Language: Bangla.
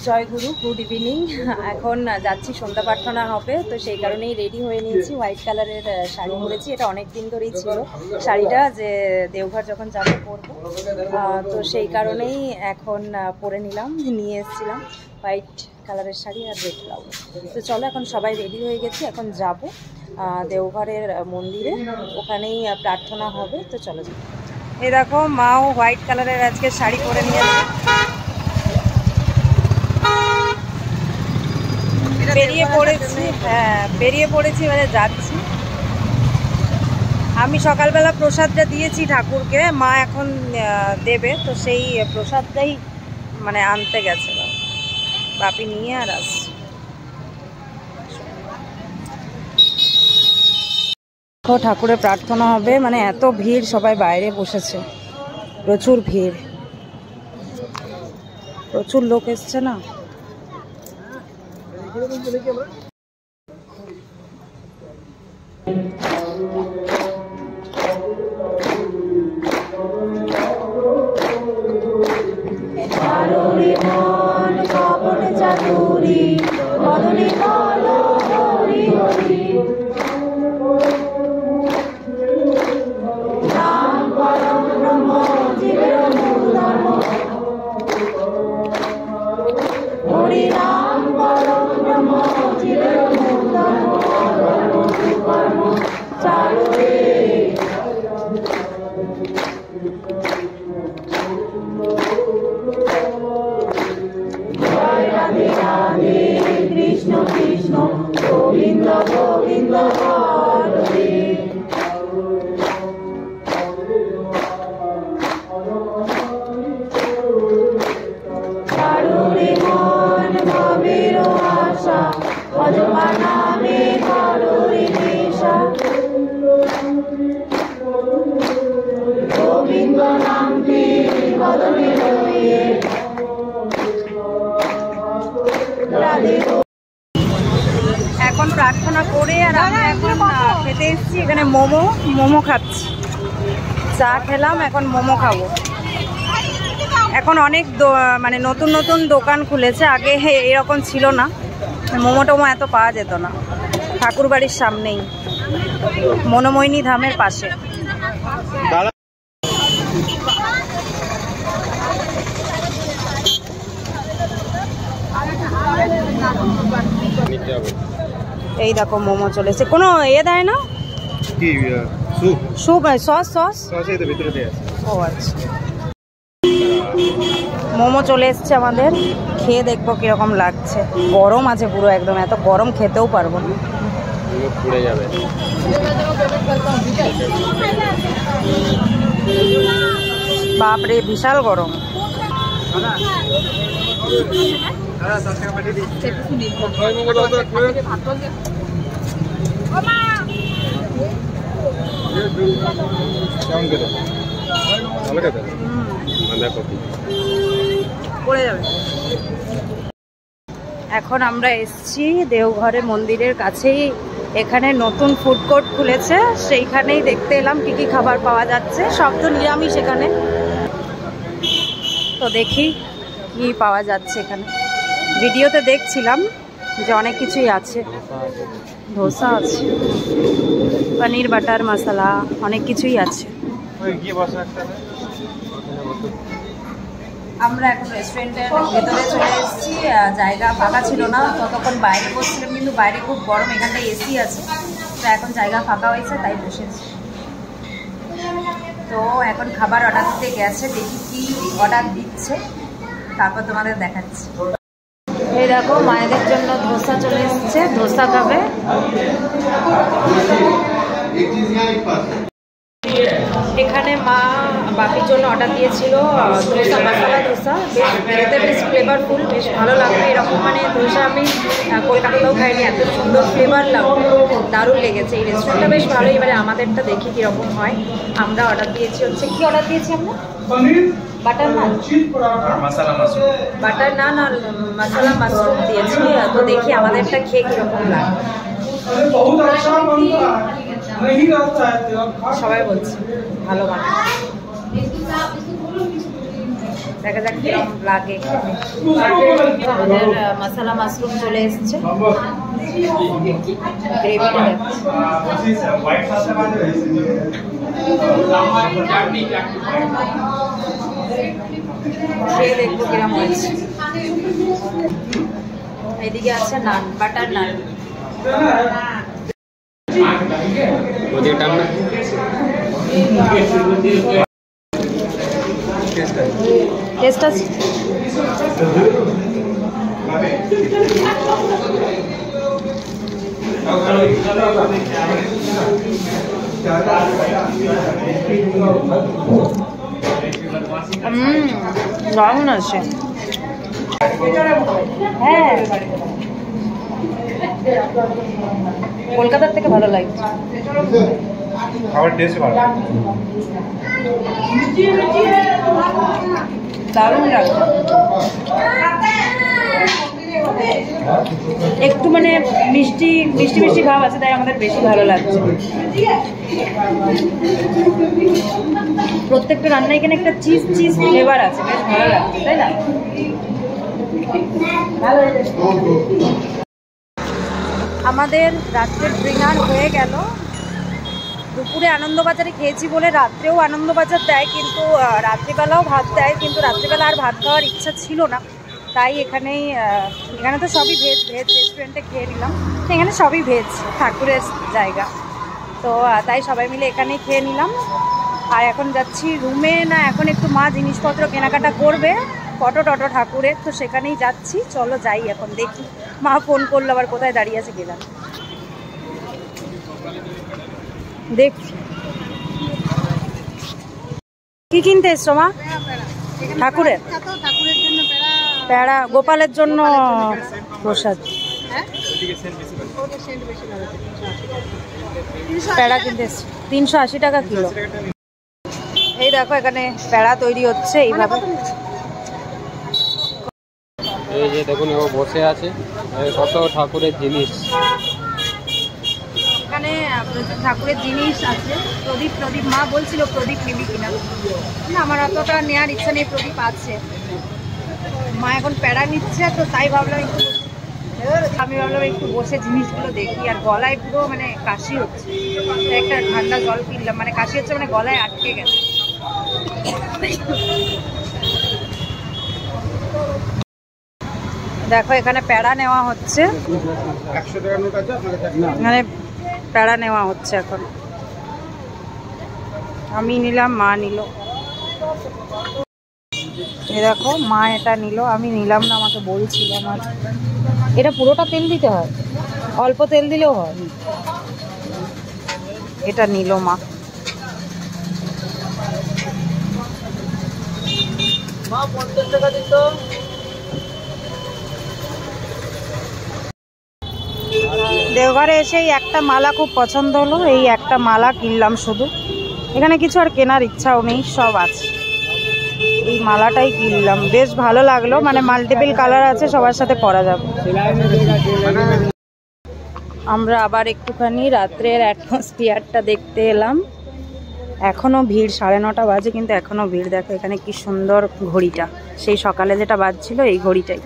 জয় গুরু, গুড ইভিনিং। এখন যাচ্ছি সন্ধ্যা প্রার্থনা হবে, তো সেই কারণেই রেডি হয়ে নিয়েছি। হোয়াইট কালারের শাড়ি পরেছি, এটা অনেক দিন ধরেই ছিল শাড়িটা, যে দেওঘর যখন যাবো পরবো, তো সেই কারণেই এখন পরে নিলাম, নিয়ে এসেছিলাম হোয়াইট কালারের শাড়ি আর রেড ব্লাউজ। তো চলো এখন সবাই রেডি হয়ে গেছি, এখন যাব দেওঘরের মন্দিরে, ওখানেই প্রার্থনা হবে। তো চলো যাই। এই দেখো মাও হোয়াইট কালারের আজকে শাড়ি পরে নিয়েছে। বেরিয়ে পড়েছি, হ্যাঁ বেরিয়ে পড়েছি, এবারে যাচ্ছি। আমি সকালবেলা প্রসাদটা দিয়েছি ঠাকুরকে, মা এখন দেবে, তো সেই প্রসাদটাই মানে আনতে গেছে বাপি নিয়ে আর আসছে। ঠাকুরের প্রার্থনা হবে, মানে এত ভিড়, সবাই বাইরে বসেছে, প্রচুর ভিড়, প্রচুর লোক এসছে না। কৃষ্ণ কৃষ্ণ গোবিন্দ গোবিন্দ হরে। কারুরে মন ভবের আশা, অজপা নামে কারুরে নেশা। গোবিন্দ নামটি বদনে রয়ে এখন প্রার্থনা করে আর আমরা এখন খেতে এসেছি, এখানে মোমো খাচ্ছি। চা খেলাম, এখন মোমো খাবো। এখন অনেক মানে নতুন নতুন দোকান খুলেছে, আগে এরকম ছিল না, মোমো টোমো এত পাওয়া যেত না। ঠাকুর বাড়ির সামনেই, মনোময়িনী ধামের পাশে। এই দেখো মোমো চলেছে, কোনো দেয় না কি স্যুপ, সস ও আচ্ছা। মোমো চলে এসছে আমাদের, খেয়ে দেখবো কিরকম লাগছে। গরম আছে পুরো একদম, এত গরম খেতেও পারবো না, পুড়ে যাবে। বাপরে বিশাল গরম। এখন আমরা এসছি দেওঘরে মন্দিরের কাছেই, এখানে নতুন ফুড কোর্ট খুলেছে, সেইখানেই দেখতে এলাম কি কি খাবার পাওয়া যাচ্ছে। সব তো নিরামিষ এখানে, তো দেখি কি পাওয়া যাচ্ছে এখানে। ভিডিওতে দেখছিলাম যে অনেক কিছুই আছে, ধোসা আছে, পনির বাটার মশলা, অনেক কিছুই আছে। আমরা এখন রেস্টুরেন্টের ভেতরে চলে এসেছি, জায়গা ফাঁকা ছিল না, ততক্ষণ বাইরে বসছিলাম, কিন্তু বাইরে খুব গরম, এখানটায় এসি আছে, তো এখন জায়গা ফাঁকা হয়েছে তাই বসেছি। তো এখন খাবার অর্ডার দিতে গেছে, দেখি কি অর্ডার দিচ্ছে, তারপর তোমাদের দেখাচ্ছি। এই দেখো মায়েদের জন্য ধোসা চলে এসছে, ধোসা খাবে। এখানে মা বাপির জন্য অর্ডার দিয়েছিল ধোসা, মশলা ধোসা, বেশ খেতে বেশ ফ্লেভারফুল, বেশ ভালো লাগবে। এরকম মানে ধোসা আমি কলকাতাতেও খাইনি, এত সুন্দর ফ্লেভার লাগবে, দারুণ লেগেছে। এই রেস্টুরেন্টটা বেশ ভালো। এবারে আমাদেরটা দেখি কীরকম হয়। আমরা অর্ডার দিয়েছি হচ্ছে, কি অর্ডার দিয়েছি আমরা? বাটার নান, বাটার নান আর মশলা মাশরুম দিয়েছি। তো দেখি আমাদেরটা খেয়ে কীরকম লাগে। সবাই বলছে ভালো বানায়। দেখা যাক কিরকম লাগে। আমাদের মশলা মাশরুম চলে এসছে, গ্রেভিটা খেয়ে দেখবো কিরকম হয়েছে। এদিকে আছে নান, বাটার নান। টেস্ট আছে। দারুণ আছে। হ্যাঁ, কলকাতার থেকে ভালো লাগছে। দারুণ লাগছে, একটু মানে মিষ্টি মিষ্টি মিষ্টি ভাব আছে, তাই আমাদের বেশি ভালো লাগছে। প্রত্যেকটা রান্না এখানে একটা চিজ চিজ ফ্লেভার আছে, বেশ ভালো লাগছে, তাই না? আমাদের রাত্রের ডিনার হয়ে গেল। দুপুরে আনন্দবাজারে খেয়েছি বলে রাত্রেও আনন্দবাজার দেয়, কিন্তু রাত্রিবেলাও ভাত দেয়, কিন্তু রাত্রিবেলা আর ভাত খাওয়ার ইচ্ছা ছিল না, তাই এখানে তো সবই ভেজ রেস্টুরেন্টে খেয়ে নিলাম। এখানে সবই ভেজ, ঠাকুরের জায়গা তো, তাই সবাই মিলে এখানেই খেয়ে নিলাম। আর এখন যাচ্ছি রুমে। না, এখন একটু মা জিনিসপত্র কেনাকাটা করবে ফটো টটো ঠাকুরের, তো সেখানেই যাচ্ছি। চলো যাই, এখন দেখি। মা ফোন করলো আবার, কোথায় দাঁড়িয়ে আছে গেলাম দেখছি। কি কিনতে এসছো মা? ঠাকুরের প্যাড়া, গোপালের জন্য প্রসাদ। প্যাড়া কিনতে এসছো, 380 টাকা কিলো। এই দেখো এখানে প্যাড়া তৈরি হচ্ছে এইভাবে। এই যে দেখুন, ও বসে আছে, কত ঠাকুরের জিনিস। এখানে ঠাকুরের জিনিস আছে। প্রদীপ মা বলছিল প্রদীপ নিবি কিনা, না আমার অতটা নেওয়ার ইচ্ছা নেই, প্রদীপ আছে। মা এখন প্যাড়া নিচ্ছে, তো তাই ভাবলাম একটু বসে জিনিসগুলো দেখি। আর গলায় পুরো মানে কাশি হচ্ছে, একটা ঠান্ডা জল কিনলাম, মানে কাশি হচ্ছে মানে গলায় আটকে গেছে। দেখো এখানে প্যাড়া নেওয়া হচ্ছে, মানে প্যাড়া নেওয়া হচ্ছে এখন। আমি নিলাম, মা নিল। এই দেখো মা এটা নিল, আমি নিলাম না, আমাকে বলছিল। আমার এটা পুরোটা তেল দিতে হয়, অল্প তেল দিলেও হয়। এটা নিল মা। মা 50 টাকা দিত। দেওঘরে এসে একটা মালা খুব পছন্দ হলো, এই একটা মালা কিনলাম শুধু। এখানে কিছু আর কেনার ইচ্ছাও নেই, সব আছে। এই মালাটাই কিনলাম, বেশ ভালো লাগলো, মানে মাল্টিপল কালার আছে, সবার সাথে পরা যাবে। আমরা আবার একটুখানি রাত্রের অ্যাটমসফিয়ারটা দেখতে এলাম। এখনো ভিড়, 9:30 বাজে, কিন্তু এখনো ভিড়। দেখো এখানে কি সুন্দর ঘড়িটা, সেই সকালে যেটা বাজছিল এই ঘড়িটাই।